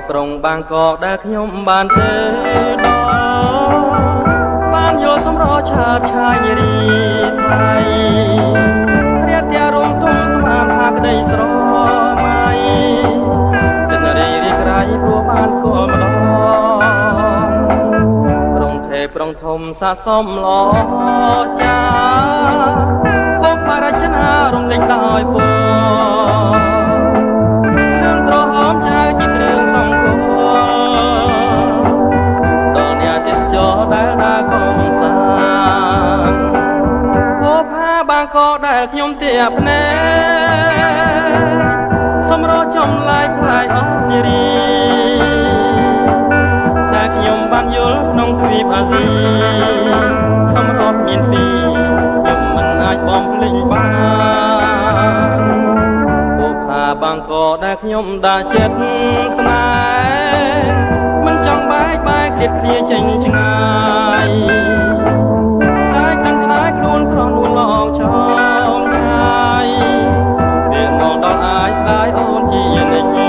ក្រុងបាងកកដែលខ្ញុំបានទៅដល់បានយកសម្រឆាតឆាយរីថ្លៃរៀបតែរំទុំស្មានថាក្តីស្រមៃចិត្តរីរីក្រៃព្រោះបានស្គាល់ម្ដងក្រុងទេប្រងធំស័ក្តិសមល្អចាពុកបរចនារំលេចដោយពណ៌កដែលខ្ញុំទៀបណែសម្រោចំឡាយផ្លាយអស់នារីតែខ្ញុំបានយល់ក្នុងទ្វីបអាស៊ីសម្រោមានពីរខ្ញុំមិនអាចបំភ្លេចបានពុកថាបាងកដែលខ្ញុំដាក់ចិត្តស្នេហ៍មិនចង់បែកគិតគ្នាចេញឆ្ងាយខ្លួនស្រស់នួនឡងឆោមឆាយពេលមកដល់អាយស្ដាយអូនជានិច្ច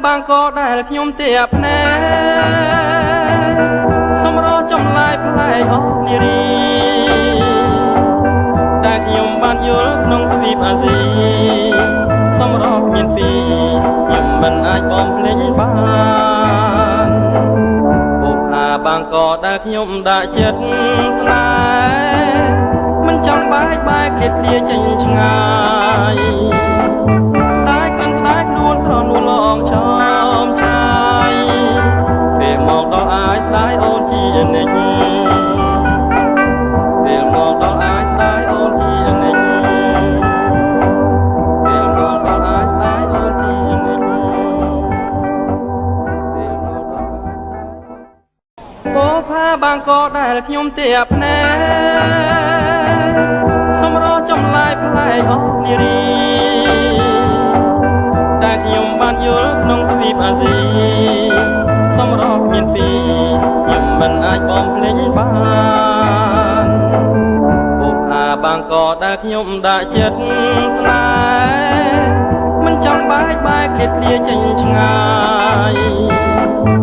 បាងកកដែលខ្ញុំទៀបណែសម្រោចំឡាយផ្លែអស់នារីតែខ្ញុំបានយល់ក្នុងទ្វីបអាស៊ីសម្រោមានពីរខ្ញុំមិនអាចបំភ្លេចបានពុកថាបាងកកដែលខ្ញុំដាក់ចិត្តស្នេហ៍ មិនចង់បែកគិតគ្នាចេញឆ្ងាយតែកាន់ស្ដាយខ្លួនស្រនួលឡងឆោមឆាយពេលមកដល់អាយស្ដាយអូនជានិច្ចពេលមកដល់អាយស្ដាយអូនជានិច្ចពេលមកដល់អាយស្ដាយអូនជានិច្ចពេលមកដល់អាយស្ដាយពោផាបាងកកដែលខ្ញុំទៀបណែសម្រោចំឡាយផ្លែអស់នារីតែខ្ញុំបានយល់ក្នុងទ្វីបអាស៊ីសម្រោមានពីរខ្ញុំមិនអាចបំភ្លេចបានពុកថាបាងកកដែលខ្ញុំដាក់ចិត្តស្នេហ៍មិនចង់បែកគិតគ្នាចេញឆ្ងាយ